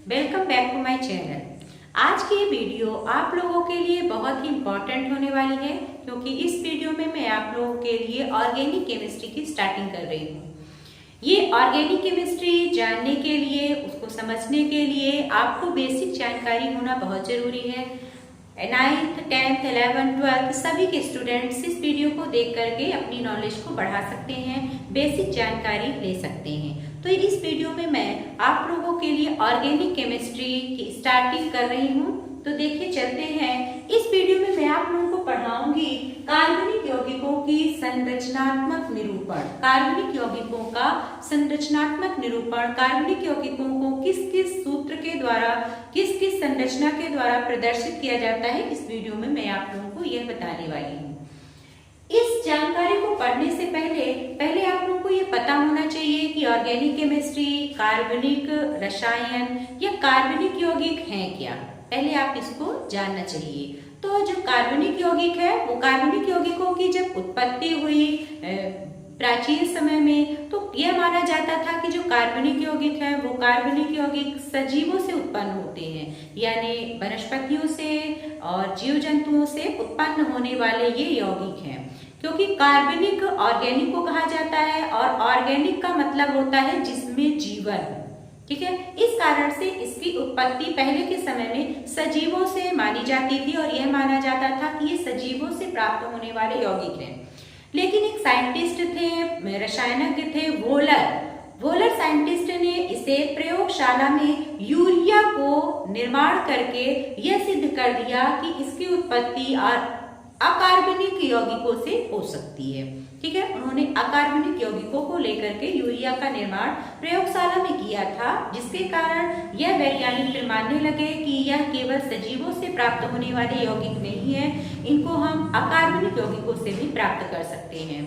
Welcome back to my channel. आज की ये वीडियो आप लोगों के लिए बहुत ही इम्पोर्टेंट होने वाली है क्योंकि इस वीडियो में मैं आप लोगों के लिए ऑर्गेनिक केमिस्ट्री की स्टार्टिंग कर रही हूँ। ये ऑर्गेनिक केमिस्ट्री जानने के लिए, उसको समझने के लिए आपको बेसिक जानकारी होना बहुत ज़रूरी है। 9th, 10th, 11th, 12th सभी के स्टूडेंट्स इस वीडियो को देख करके अपनी नॉलेज को बढ़ा सकते हैं, बेसिक जानकारी ले सकते हैं। तो इस वीडियो में मैं आप लोगों के लिए ऑर्गेनिक केमिस्ट्री की स्टार्टिंग कर रही हूँ। तो देखिए चलते हैं। इस वीडियो में मैं आप लोगों को पढ़ाऊंगी कार्बनिक यौगिकों की संरचनात्मक निरूपण। कार्बनिक यौगिकों का संरचनात्मक निरूपण, कार्बनिक यौगिकों को किस किस सूत्र के द्वारा, किस किस संरचना के द्वारा प्रदर्शित किया जाता है, इस वीडियो में मैं आप लोगों को यह बताने वाली हूँ। इस जानकारी को पढ़ने से पहले आप लोगों को ये पता होना चाहिए कि ऑर्गेनिक केमिस्ट्री, कार्बनिक रसायन या कार्बनिक यौगिक हैं क्या। पहले आप इसको जानना चाहिए। तो जो कार्बनिक यौगिक है वो कार्बनिक यौगिकों की जब उत्पत्ति हुई प्राचीन समय में, तो यह माना जाता था कि जो कार्बनिक यौगिक है वो कार्बनिक यौगिक सजीवों से उत्पन्न होते हैं, यानी वनस्पतियों से और जीव जंतुओं से उत्पन्न होने वाले ये यौगिक हैं। क्योंकि कार्बनिक ऑर्गेनिक को कहा जाता है और ऑर्गेनिक का मतलब होता है जिसमें जीवन, ठीक है। इस कारण से इसकी उत्पत्ति पहले के समय में सजीवों से मानी जाती थी और यह माना जाता था कि ये सजीवों से प्राप्त होने वाले यौगिक हैं। लेकिन एक साइंटिस्ट थे, रसायनज्ञ थे, वोलर साइंटिस्ट ने इसे प्रयोगशाला में यूरिया को निर्माण करके यह सिद्ध कर दिया कि इसकी उत्पत्ति अकार्बनिक यौगिकों से हो सकती है, ठीक है। उन्होंने अकार्बनिक यौगिकों को लेकर के यूरिया का निर्माण प्रयोगशाला में किया था, जिसके कारण यह वैज्ञानिक फिर मानने लगे कि यह केवल सजीवों से प्राप्त होने वाले यौगिक नहीं है, इनको हम अकार्बनिक यौगिकों से भी प्राप्त कर सकते हैं।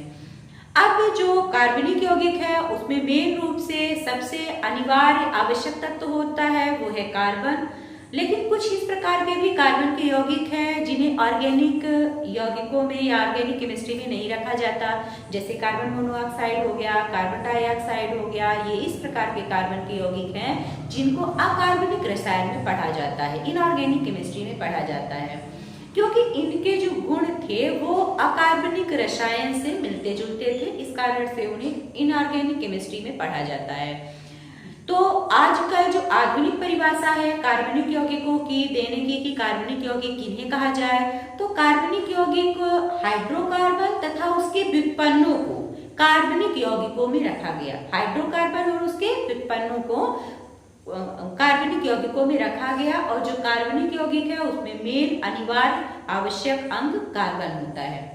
अब जो कार्बनिक यौगिक है उसमें मेन रूप से सबसे अनिवार्य आवश्यक तत्व होता है वो है कार्बन। लेकिन कुछ इस प्रकार के भी कार्बन के यौगिक हैं जिन्हें ऑर्गेनिक यौगिकों में या ऑर्गेनिक केमिस्ट्री में नहीं रखा जाता, जैसे कार्बन मोनोऑक्साइड हो गया, कार्बन डाइऑक्साइड हो गया। ये इस प्रकार के कार्बन के यौगिक हैं जिनको अकार्बनिक रसायन में पढ़ा जाता है, इनऑर्गेनिक केमिस्ट्री में पढ़ा जाता है, क्योंकि इनके जो गुण थे वो अकार्बनिक रसायन से मिलते जुलते थे। इस कारण से उन्हें इनऑर्गेनिक केमिस्ट्री में पढ़ा जाता है। तो आजकल जो आधुनिक परिभाषा है कार्बनिक यौगिकों की देने की कि कार्बनिक यौगिक किन्हें कहा जाए, तो कार्बनिक यौगिक हाइड्रोकार्बन तथा उसके व्युत्पन्नों को कार्बनिक यौगिकों में रखा गया। हाइड्रोकार्बन और उसके व्युत्पन्नों को कार्बनिक यौगिकों में रखा गया और जो कार्बनिक यौगिक है उसमें मेन अनिवार्य आवश्यक अंग कार्बन होता है।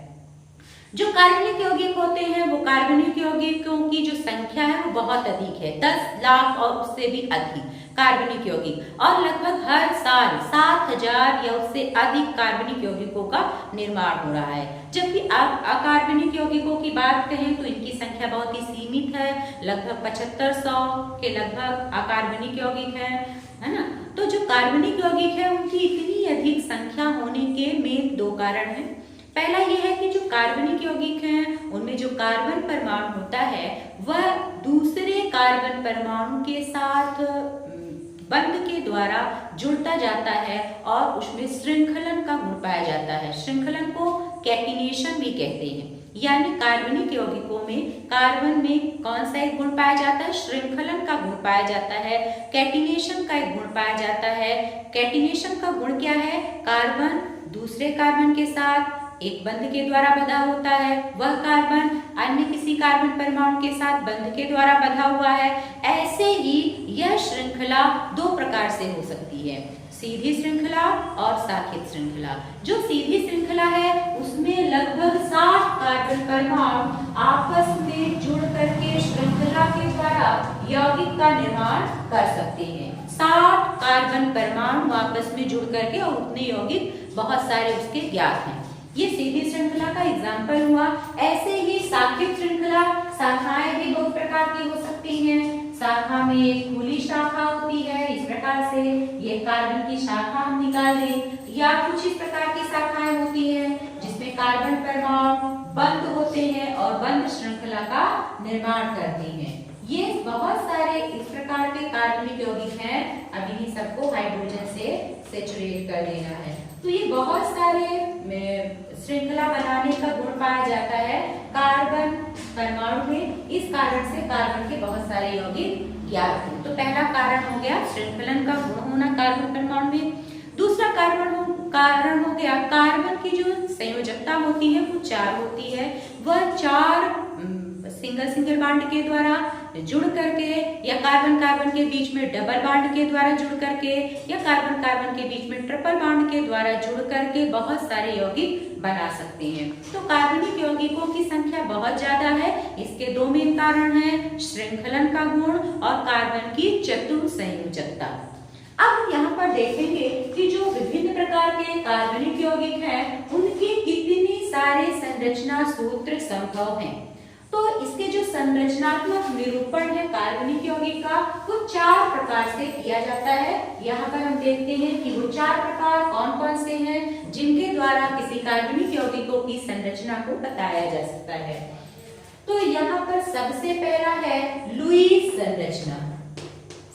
जो कार्बनिक यौगिक होते हैं वो कार्बनिक यौगिकों की जो संख्या है वो बहुत अधिक है, 10 लाख और उससे भी अधिक कार्बनिक यौगिक, और लगभग हर साल 7000 या उससे अधिक कार्बनिक यौगिकों का निर्माण हो रहा है। जबकि अकार्बनिक यौगिकों की बात करें तो इनकी संख्या बहुत ही सीमित है, लगभग 7500 के लगभग अकार्बनिक यौगिक है ना। तो जो कार्बनिक यौगिक है उनकी इतनी अधिक संख्या होने के मेन दो कारण हैं। पहला यह है कि जो कार्बनिक यौगिक हैं उनमें जो कार्बन परमाणु होता है वह दूसरे कार्बन परमाणु के साथ बंध के द्वारा जुड़ता जाता है और उसमें श्रृंखलन का गुण पाया जाता है। श्रृंखलन को कैटिनेशन भी कहते हैं, यानी कार्बनिक यौगिकों में कार्बन में कौन सा एक गुण पाया जाता है, श्रृंखलन का गुण पाया जाता है, कैटिनेशन का एक गुण पाया जाता है। कैटिनेशन का गुण क्या है, कार्बन दूसरे कार्बन के साथ एक बंध के द्वारा बंधा होता है, वह कार्बन अन्य किसी कार्बन परमाणु के साथ बंध के द्वारा बंधा हुआ है। ऐसे ही यह श्रृंखला दो प्रकार से हो सकती है, सीधी श्रृंखला और शाखित श्रृंखला। जो सीधी श्रृंखला है उसमें लगभग 60 कार्बन परमाणु आपस में जुड़ करके श्रृंखला के द्वारा यौगिक का निर्माण कर सकते हैं। 60 कार्बन परमाणु आपस में जुड़ करके, और उतने यौगिक बहुत सारे उसके ज्ञात हैं। ये सीधी श्रृंखला का एग्जाम्पल हुआ। ऐसे ही शाखित श्रृंखला, शाखाएं भी बहुत प्रकार की हो सकती हैं। शाखा में एक खुली शाखा होती है, इस प्रकार से ये कार्बन की शाखा हम निकाल लें, या कुछ इस प्रकार की शाखाएं होती हैं जिसमें कार्बन परमाणु बंद होते हैं और बंद श्रृंखला का निर्माण करते हैं। ये बहुत सारे इस प्रकार के कार्बनिक यौगिक हैं। अभी इन्हीं सबको हाइड्रोजन से सेचुरेट कर देना है। तो ये बहुत सारे श्रृंखला बनाने का गुण पाया जाता है कार्बन परमाणु में। इस कारण से कार्बन के बहुत सारे यौगिक ज्ञात हैं। तो पहला कारण हो गया श्रृंखलन का गुण होना कार्बन परमाणु में। दूसरा कारण हो गया कार्बन की जो संयोजकता होती है वो 4 होती है। वह 4 सिंगल बाड के द्वारा जुड़ करके या कार्बन के बीच में डबल बाड के द्वारा जुड़ करके या कार्बन के बीच में ट्रिपल बाड के द्वारा जुड़ करके बहुत सारे यौगिक बना सकते हैं। तो कार्बनिक यौगिकों की संख्या बहुत ज्यादा है। इसके 2 मेन कारण हैं, श्रृंखलन का गुण और कार्बन की चतुर संयोजकता। अब हम यहाँ पर देखेंगे कि जो विभिन्न प्रकार के कार्बनिक यौगिक हैं उनके कितने सारे संरचना सूत्र संभव हैं। तो इसके जो संरचनात्मक निरूपण है कार्बनिक यौगिक का वो 4 प्रकार से किया जाता है। यहाँ पर हम देखते हैं कि वो 4 प्रकार कौन कौन से हैं जिनके द्वारा किसी कार्बनिक यौगिकों की संरचना को बताया जा सकता है। तो यहाँ पर सबसे पहला है लुईस संरचना।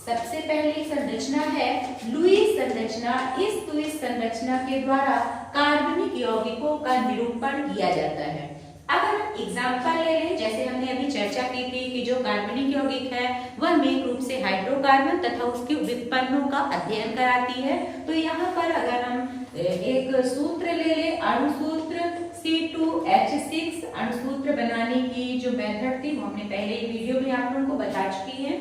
सबसे पहली संरचना है लुईस संरचना। इस लुईस संरचना के द्वारा कार्बनिक यौगिकों का निरूपण किया जाता है। अगर हम एग्जाम्पल ले लें, जैसे हमने अभी चर्चा की थी कि जो कार्बनिक यौगिक है वह मेन रूप से हाइड्रोकार्बन तथा उसके व्युत्पन्नों का अध्ययन कराती है। तो यहाँ पर अगर हम एक सूत्र ले लें, अणुसूत्र C2H6, अणुसूत्र बनाने की जो मेथड थी वो हमने पहले ही वीडियो में आप लोगों को बता चुकी है।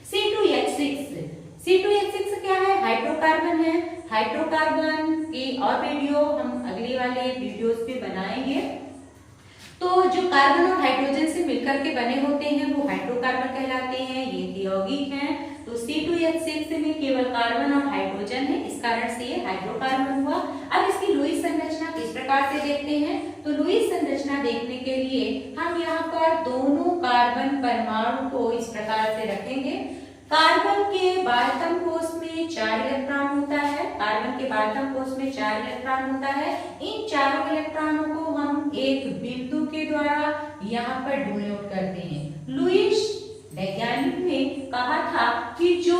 C2H6 क्या है? हाइड्रोकार्बन है। हाइड्रोकार्बन की और वीडियो हम अगले वाले वीडियोस पे बनाएंगे। तो जो कार्बन और हाइड्रोजन से मिलकर के बने होते हैं वो हाइड्रोकार्बन कहलाते हैं। ये यौगिक हैं। तो C2H6 में केवल कार्बन और हाइड्रोजन है, इस कारण से ये हाइड्रोकार्बन हुआ। अब इसकी लुईस संरचना किस प्रकार से देखते हैं? तो लुईस संरचना देखने के लिए हम यहाँ पर दोनों कार्बन परमाणु को इस प्रकार से रखेंगे। कार्बन के बाह्यतम कोष में 4 इलेक्ट्रॉन होता है। कार्बन के बाह्यतम कोष में 4 इलेक्ट्रॉन होता है। इन चारों इलेक्ट्रॉनों को हम एक बिंदु के द्वारा यहाँ पर डिनोट करते हैं। लुईस वैज्ञानिक ने कहा था कि जो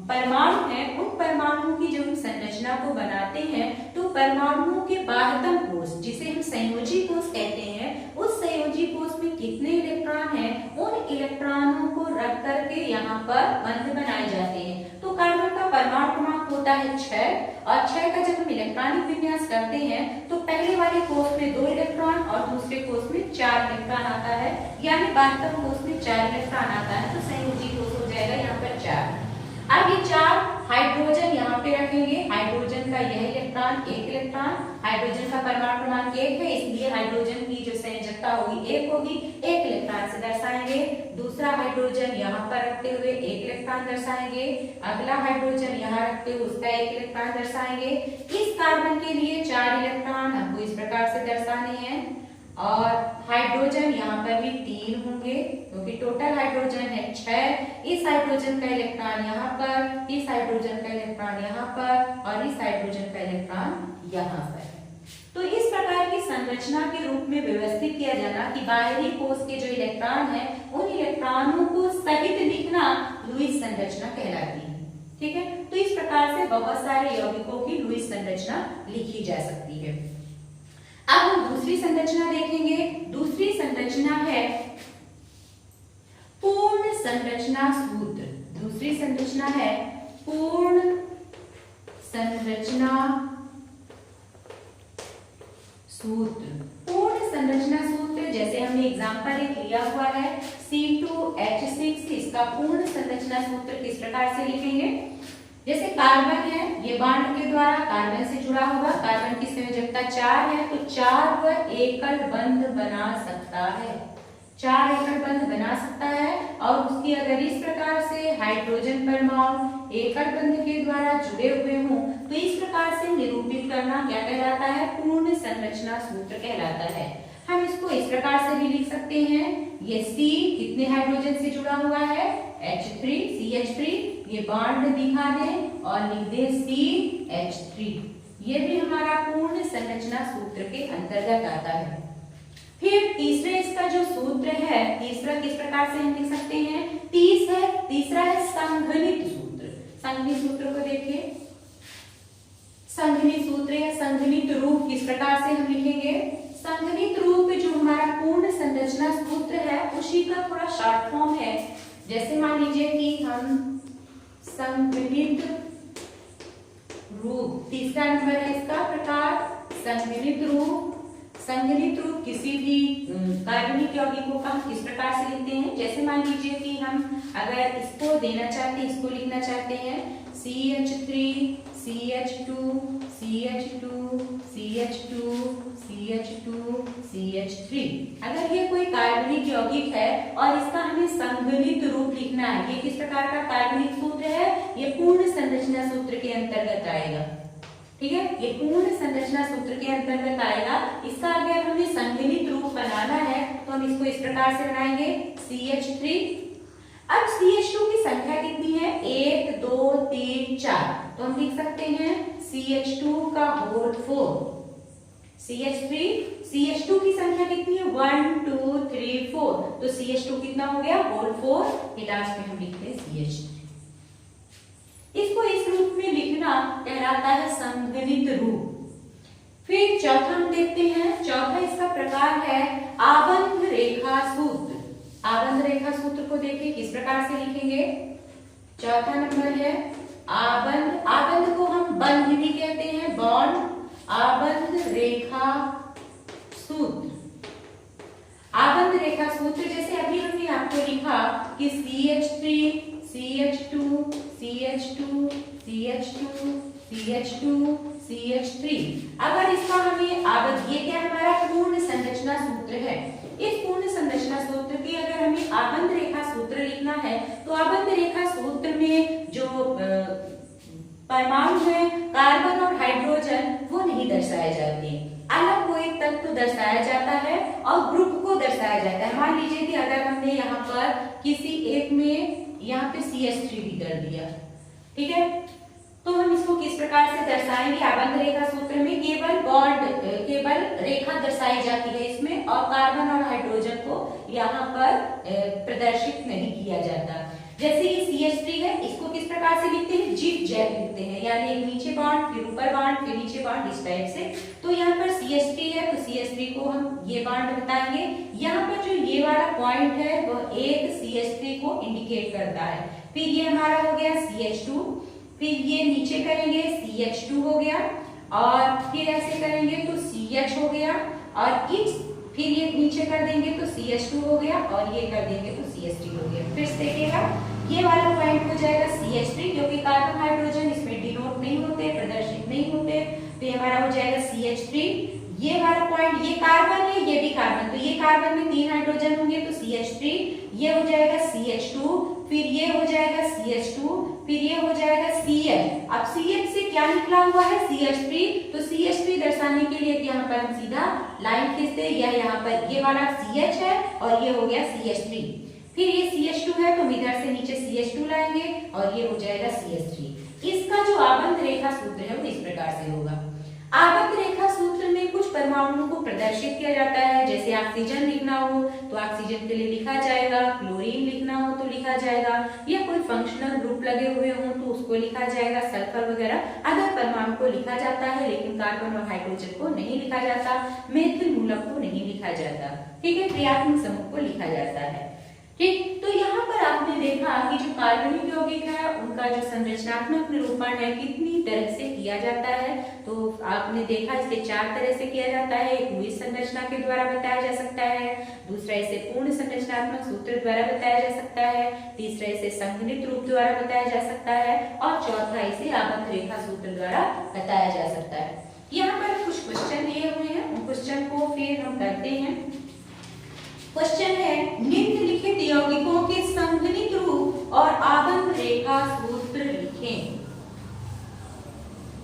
परमाणु है उन परमाणुओं की जब हम संरचना को बनाते हैं तो परमाणुओं के बाह्यतम कोष, जिसे हम संयोजी कोष कहते हैं, उस संयोजी कोष में कितने इलेक्ट्रॉन हैं उन इलेक्ट्रॉनों को रख करके यहाँ पर बंध बनाए जाते हैं। तो कार्बन का परमाणु क्रमांक होता है 6 और 6 का जब हम इलेक्ट्रॉनिक विन्यास करते हैं तो पहले वाले कोष में 2 इलेक्ट्रॉन और दूसरे कोष में 4 इलेक्ट्रॉन आता है, यानी बाह्यतम कोष में 4 इलेक्ट्रॉन आता है। तो संयोजी कोष हो जाएगा यहाँ पर 4। अब ये 4 हाइड्रोजन यहाँ पे रखेंगे। हाइड्रोजन का यह इलेक्ट्रॉन, 1 इलेक्ट्रॉन, हाइड्रोजन का परमाणु क्रमांक 1 है, इसलिए हाइड्रोजन की जो संयोजकता होगी 1 होगी, 1 इलेक्ट्रॉन से दर्शाएंगे। दूसरा हाइड्रोजन यहाँ पर रखते हुए 1 इलेक्ट्रॉन दर्शाएंगे। अगला हाइड्रोजन यहाँ रखते हुए उसका 1 इलेक्ट्रॉन दर्शाएंगे। इस कार्बन के लिए 4 इलेक्ट्रॉन हमको इस प्रकार से दर्शाने हैं और हाइड्रोजन यहाँ पर भी 3 होंगे क्योंकि टोटल हाइड्रोजन है 6। इस हाइड्रोजन का इलेक्ट्रॉन यहाँ पर, इस हाइड्रोजन का इलेक्ट्रॉन यहाँ पर और इस हाइड्रोजन का इलेक्ट्रॉन यहाँ पर। तो इस प्रकार की संरचना के रूप में व्यवस्थित किया जाना कि बाहरी कोष के जो इलेक्ट्रॉन है उन इलेक्ट्रॉनों को सहित लिखना लुईस संरचना कहलाती है। ठीक है, तो इस प्रकार से बहुत सारे यौगिकों की लुईस संरचना लिखी जा सकती है। अब हम दूसरी संरचना देखेंगे। दूसरी संरचना है पूर्ण संरचना सूत्र। दूसरी संरचना है पूर्ण संरचना सूत्र। पूर्ण संरचना सूत्र जैसे हमने एग्जांपल एक लिया हुआ है C2H6, इसका पूर्ण संरचना सूत्र किस प्रकार से लिखेंगे? जैसे कार्बन है, ये बांड के द्वारा कार्बन से जुड़ा हुआ, कार्बन की संयोजकता 4 है तो 4 वह एकल बंध बना सकता है, 4 एकल बंध बना सकता है। और उसकी अगर इस प्रकार से हाइड्रोजन परमाणु एकल बंध के द्वारा जुड़े हुए हों तो इस प्रकार से निरूपित करना क्या कहलाता है? पूर्ण संरचना सूत्र कहलाता है। हम इसको इस प्रकार से भी लिख सकते हैं, ये C कितने हाइड्रोजन से जुड़ा हुआ है? H3, CH3, ये बॉन्ड दिखा दें और लिख दें CH3। ये भी हमारा पूर्ण संरचना सूत्र के अंतर्गत आता है। फिर तीसरे इसका जो सूत्र है, तीसरा किस प्रकार से हम लिख सकते हैं? तीसरा है संघनित सूत्र। संघनित सूत्र को देखिए, संघनित सूत्र या संघनित रूप किस प्रकार से हम लिखेंगे। संघनित रूप जो हमारा पूर्ण संरचना सूत्र है उसी का थोड़ा शॉर्ट फॉर्म है। जैसे मान लीजिए कि हम संघनित रूप, तीसरा नंबर है इसका प्रकार संघनित रूप। संघनित रूप किसी भी कार्बनिक यौगिकों का हम किस प्रकार से लिखते हैं। जैसे मान लीजिए कि हम अगर इसको देना चाहते हैं, इसको लिखना चाहते हैं CH3 CH2 CH2 CH2 CH2 CH3। अगर ये कोई कार्बनिक यौगिक है और इसका हमें संघनित रूप लिखना है, ये किस प्रकार का कार्बनिक सूत्र है, ये पूर्ण संरचना सूत्र के अंतर्गत आएगा। ठीक है, ये पूर्ण संरचना सूत्र के अंतर्गत आएगा। इसका अगर हमें संघनित रूप बनाना है तो हम इसको इस प्रकार से बनाएंगे CH3। अब CH2 की संख्या कितनी है, 1 2 3 4, तो हम लिख सकते हैं CH2 का होल 4। CH2 की संख्या कितनी है 1 2 3 4, तो CH2 कितना हो गया होल 4। लास्ट में हम लिखते हैं CH3। इसको इस रूप में लिखना कहलाता है संघनित रूप। फिर चौथा हम देखते हैं, चौथा इसका प्रकार है आबंध रेखा सूत्र। आबंध रेखा सूत्र को देखिए किस प्रकार से लिखेंगे। चौथा नंबर है आबंध। आबंध को हम बंध भी कहते हैं, बॉन्ड। आबंध रेखा सूत्र। आबंध रेखा सूत्र जैसे अभी हमने आपको लिखा कि CH3 CH2 CH2 CH2 CH2 CH3। अगर इसका हमें आबंध, ये क्या हमारा पूर्ण संरचना सूत्र है। इस पूर्ण संरचना सूत्र की अगर हमें आबंध रेखा सूत्र लिखना है तो आबंध रेखा सूत्र में जो परमाणु है कार्बन और हाइड्रोजन वो नहीं दर्शाए जाते हैं। अलग कोई तत्व दर्शाया जाता है और ग्रुप को दर्शाया जाता है। मान लीजिए कि अगर हमने यहाँ पर किसी एक में यहाँ पे CH3 भी कर दिया, ठीक है, तो हम इसको किस प्रकार से दर्शाएंगे। आबंध रेखा सूत्र में केवल बॉन्ड, केवल रेखा दर्शाई जाती है इसमें, और कार्बन और हाइड्रोजन को यहाँ पर प्रदर्शित नहीं किया जाता। जैसे ये CH3 है, इसको किस प्रकार से लिखते हैं, जिग जैग लिखते हैं, यानी एक नीचे बॉन्ड फिर ऊपर बॉन्ड फिर नीचे बॉन्ड, इस टाइप से। तो यहाँ पर CH3 है तो CH3 को हम ये बॉन्ड बताएंगे। यहाँ पर जो ये वाला पॉइंट है वह एक CH3 को इंडिकेट करता है। फिर ये हमारा हो गया CH2, फिर ये नीचे करेंगे CH2 हो गया, और फिर ऐसे करेंगे तो CH हो गया, और इस फिर ये नीचे कर देंगे तो CH2 हो गया, और ये कर देंगे तो CH3 हो गया। फिर से देखिएगा ये वाला पॉइंट हो जाएगा CH3, क्योंकि कार्बन हाइड्रोजन इसमें डिनोट नहीं होते, प्रदर्शित नहीं होते, तो ये हमारा हो जाएगा CH3। ये वाला पॉइंट, ये कार्बन है ये भी कार्बन, तो ये कार्बन में 3 हाइड्रोजन होंगे तो CH3, ये हो जाएगा CH2, फिर ये हो जाएगा CH2, फिर ये हो जाएगा CH। अब CH से क्या निकला हुआ है CH3, तो CH3 दर्शाने के लिए यहाँ पर हम सीधा लाइन खींचते हैं, या यहाँ पर ये वाला CH है और ये हो गया CH3। फिर ये CH2 है तो हम इधर से नीचे CH2 लाएंगे और ये हो जाएगा CH3। इसका जो आबंध रेखा सूत्र है वो इस प्रकार से होगा। आबंध रेखा सूत्र में कुछ परमाणुओं को प्रदर्शित किया जाता है। जैसे ऑक्सीजन लिखना हो तो ऑक्सीजन के लिए लिखा जाएगा, क्लोरीन लिखना हो तो लिखा जाएगा, या कोई फंक्शनल ग्रुप लगे हुए हों तो उसको लिखा जाएगा, सल्फर वगैरह अदर परमाणु को लिखा जाता है, लेकिन कार्बन और हाइड्रोजन को नहीं लिखा जाता, मेथिल मूलक को नहीं लिखा जाता, ठीक है, क्रियात्मक समूह को लिखा जाता है। ठीक, तो यहाँ पर आपने देखा कि जो कार्बनिक यौगिक है उनका जो संरचनात्मक निरूपण है कितनी तरह से किया जाता है। तो आपने देखा इसे 4 तरह से किया जाता है। एक लुईस संरचना के द्वारा बताया जा सकता है, दूसरा इसे पूर्ण संरचनात्मक सूत्र द्वारा बताया जा सकता है, तीसरा इसे संघनित रूप द्वारा बताया जा सकता है, और चौथा इसे आबंध रेखा सूत्र द्वारा बताया जा सकता है। यहाँ पर कुछ क्वेश्चन दिए हुए हैं, उन क्वेश्चन को फिर हम करते हैं। क्वेश्चन है, निम्नलिखित यौगिकों के संघनित रूप और आबंध रेखा सूत्र लिखें।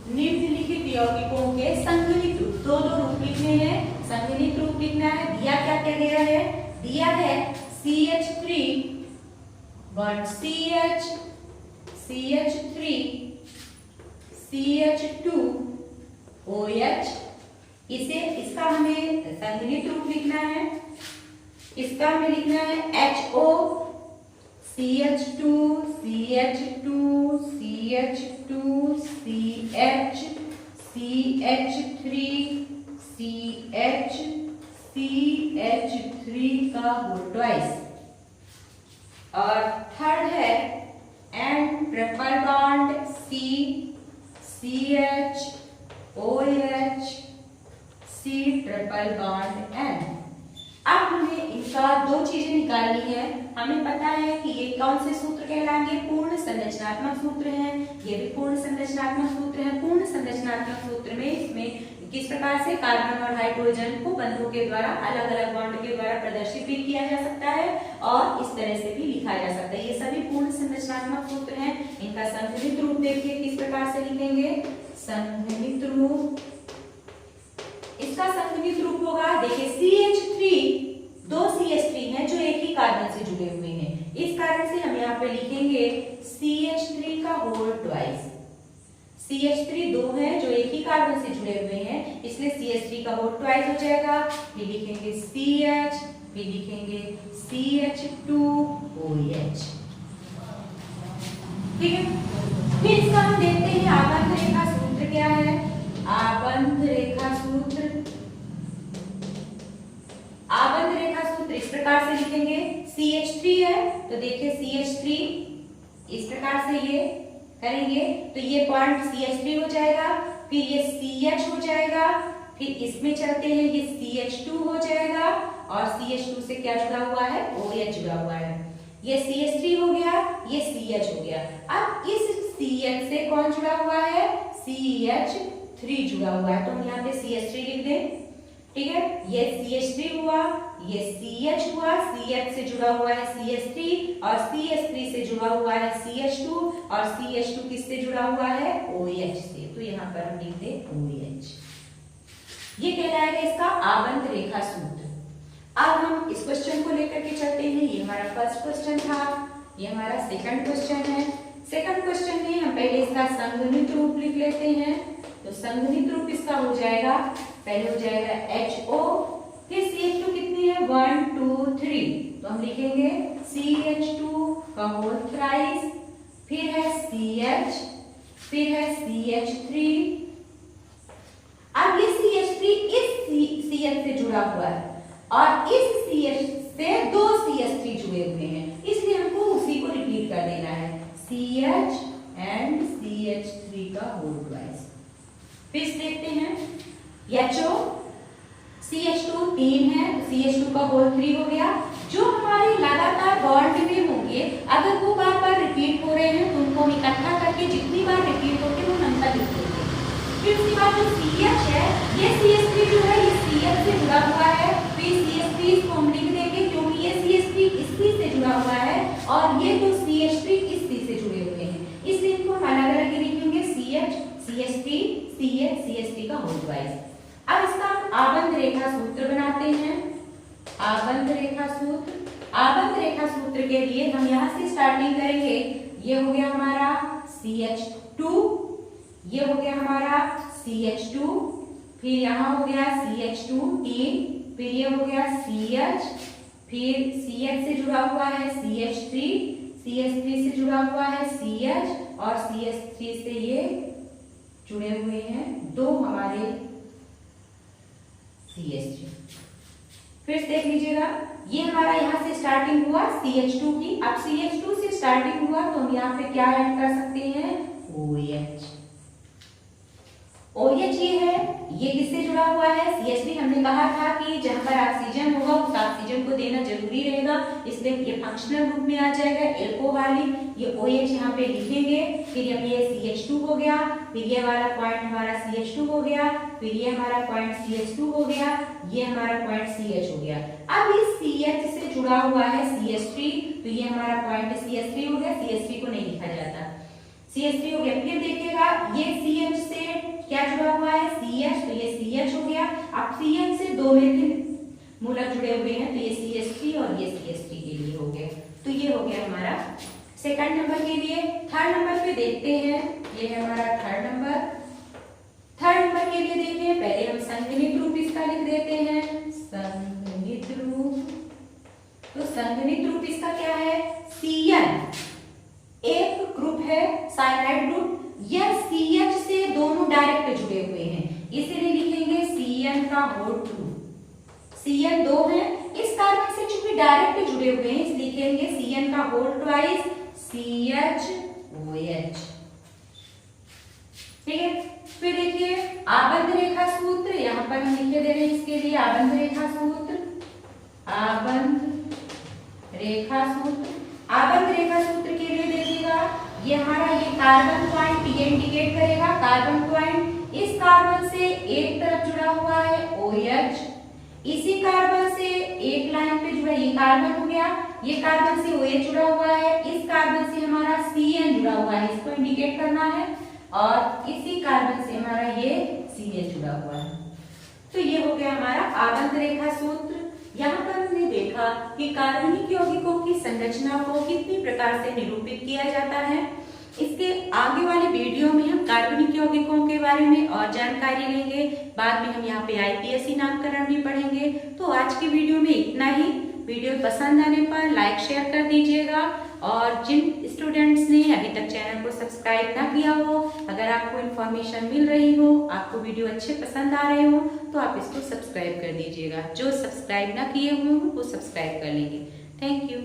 निम्नलिखित यौगिकों के संघनित रूप, दो रूप लिखने हैं, संघनित रूप लिखना है। दिया क्या क्या गया है, दिया है CH3 1 CH CH3 CH2 OH। इसका हमें संघनित रूप लिखना है, इसका हमें लिखना है HO CH2 CH2 CH2 CH CH3 CH CH3 का होल ट्वाइस। और थर्ड है N triple bond C CH OH C triple bond N। अब हमें इनका दो चीजें निकालनी है। हमें पता है कि ये कौन से सूत्र कहलाएंगे, पूर्ण संरचनात्मक सूत्र हैं। ये भी पूर्ण संरचनात्मक सूत्र हैं। पूर्ण संरचनात्मक सूत्र में इसमें किस प्रकार से कार्बन और हाइड्रोजन को बंधों के द्वारा अलग अलग बॉन्ड के द्वारा प्रदर्शित भी किया जा सकता है और इस तरह से भी लिखा जा सकता है। ये सभी पूर्ण संरचनात्मक सूत्र हैं। इनका संघनित रूप देखिए किस प्रकार से लिखेंगे, संघनित रूप। इसका संघनित रूप होगा, देखिए CH3 दो CH3 हैं जो एक ही कार्बन से जुड़े हुए हैं। इस कारण से हम यहाँ पे लिखेंगे CH3 का होल ट्वाइस। CH3 दो हैं जो एक ही कार्बन से जुड़े हुए हैं, इसलिए CH3 का होल ट्वाइस हो जाएगा। फिर लिखेंगे CH, फिर लिखेंगे CH2OH। ठीक है। फिर इसका हम देखते हैं आबंध रेखा सूत्र क्या है। आबंध रेखा सूत्र, आबंध रेखा सूत्र इस प्रकार से लिखेंगे। CH3 है तो देखिए CH3 इस प्रकार से ये करेंगे तो ये पॉइंट CH3 हो जाएगा, फिर ये CH हो जाएगा, फिर इसमें चलते हैं ये CH2 हो जाएगा और CH2 से क्या जुड़ा हुआ है, OH जुड़ा हुआ है। ये CH3 हो गया, ये CH हो गया। अब इस CH से कौन जुड़ा हुआ है, CH3 जुड़ा हुआ है, तो हम यहाँ पे CH3 लिख दें। ठीक है, ये CH3 हुआ, ये CH हुआ, CH से जुड़ा हुआ है CH3 और CH3 से जुड़ा हुआ है CH2 और CH2 किससे जुड़ा हुआ है, OH से, तो यहाँ पर हम लिख दें OH। ये कहलाएगा इसका आबंध रेखा सूत्र। अब हम इस क्वेश्चन को लेकर के चलते हैं। ये हमारा फर्स्ट क्वेश्चन था, ये हमारा सेकंड क्वेश्चन है। सेकंड क्वेश्चन में हम पहले इसका संघनित रूप लिख लेते हैं। तो संघनित रूप इसका हो जाएगा, पहले हो जाएगा HO, फिर CH2 कितनी है 1 2 3, तो हम लिखेंगे CH2 का होल थ्राइस, फिर है CH, फिर है CH3। अब ये CH3 इस CH से जुड़ा हुआ है और इस CH से दो CH3 जुड़े हुए हैं, इसलिए हमको उसी को रिपीट कर देना है, CH एंड CH3 का होल ट्वाइस। फिर देखते हैं HO, CH2 3 है, CH2 का होल 3 हो गया। जो हमारे लगातार बॉन्ड में होंगे, अगर वो बार बार रिपीट हो रहे हैं तो उनको हम इकट्ठा करके जितनी बार रिपीट होते हैं वो नंबर लिख देंगे। फिर उसके बाद जो CH है, ये CH3 जो है ये CH से जुड़ा हुआ है, फिर CH3 इसको हम लिख देंगे क्योंकि ये CH3 इस C से जुड़ा हुआ है और ये जो CH3 इस C से जुड़े हुए हैं, इसलिए इनको हम अलग अलग लिखेंगे, CH CH3 CH CH3 का होल ट्वाइस। अब इसका आबंध रेखा सूत्र बनाते हैं। आबंध रेखा सूत्र, आबंध रेखा सूत्र के लिए हम यहाँ से स्टार्टिंग करेंगे। ये हो गया हमारा CH2, ये हो गया हमारा CH2, फिर यहाँ हो गया CH2 3, फिर ये हो गया CH, फिर CH से जुड़ा हुआ है CH3, CH3 से जुड़ा हुआ है CH और CH3 से ये जुड़े हुए हैं दो हमारे CH3। फिर देख लीजिएगा, ये हमारा यहाँ से स्टार्टिंग हुआ CH2 की। अब CH2 से स्टार्टिंग हुआ तो हम यहाँ पे क्या ऐड कर सकते हैं, OH। OH ये है, ये किससे जुड़ा हुआ है, CH3। हमने कहा था कि जहां पर ऑक्सीजन होगा उस ऑक्सीजन को देना जरूरी रहेगा, इसलिए ये फंक्शनल ग्रुप में आ जाएगा, एल्को वाली। ये OH यहाँ पे लिखेंगे, फिर अब ये CH2 हो गया, फिर ये वाला पॉइंट हमारा CH2 हो गया, फिर ये हमारा पॉइंट CH2 हो गया, ये हमारा पॉइंट CH हो गया। अब इस CH से जुड़ा हुआ है CH3, तो ये हमारा पॉइंट CH3 हो गया। CH3 को नहीं लिखा जाता, CH3 हो गया। फिर देखिएगा ये CH से क्या जुड़ा हुआ है, CH, तो ये CH हो गया। अब CH से दो में मूलक जुड़े हुए हैं, तो ये CH3 और ये CH3 के लिए हो गया। तो ये हो गया हमारा सेकंड नंबर के लिए। थर्ड नंबर पे देखते हैं, ये है हमारा थर्ड नंबर। थर्ड नंबर के लिए देखिए, पहले हम संघनित रूप इसका लिख देते हैं, संघनित रूप। तो संघनित रूप इसका क्या है, CN, का होल 2, Cn 2 है। इस कार्बन से चूंकि डायरेक्ट जुड़े हुए हैं इसलिए लिखेंगे Cn का होल ट्वाइस CHOH। ठीक है, फिर देखिए आबंध रेखा सूत्र, यहाँ पर हम लिखे दे रहे हैं इसके लिए आबंध रेखा सूत्र। आबंध रेखा सूत्र के लिए देखिएगा ये हमारा ये कार्बन पॉइंट ये इंडिकेट करेगा कार्बन पॉइंट। इस कार्बन से एक तरफ जुड़ा हुआ है OH, इसी कार्बन से एक लाइन पे जुड़ा ये कार्बन हो गया, ये कार्बन से OH जुड़ा हुआ है, इस कार्बन से हमारा Cn जुड़ा हुआ है, इसको इंडिकेट करना है, और इसी कार्बन से हमारा ये CH जुड़ा हुआ है। तो ये हो गया हमारा आबंध रेखा सूत्र। यहाँ पर हमने देखा कि कार्बनिक यौगिकों की संरचना को कितनी प्रकार से निरूपित किया जाता है। इसके आगे वाले वीडियो में हम कार्बनिक यौगिकों के बारे में और जानकारी लेंगे। बाद में हम यहाँ पे IPSC नामकरण भी पढ़ेंगे। तो आज की वीडियो में इतना ही। वीडियो पसंद आने पर लाइक शेयर कर दीजिएगा, और जिन स्टूडेंट्स ने अभी तक चैनल को सब्सक्राइब ना किया हो, अगर आपको इन्फॉर्मेशन मिल रही हो, आपको वीडियो अच्छे पसंद आ रहे हो, तो आप इसको सब्सक्राइब कर दीजिएगा। जो सब्सक्राइब ना किए हुए हो वो सब्सक्राइब कर लेंगे। Thank you.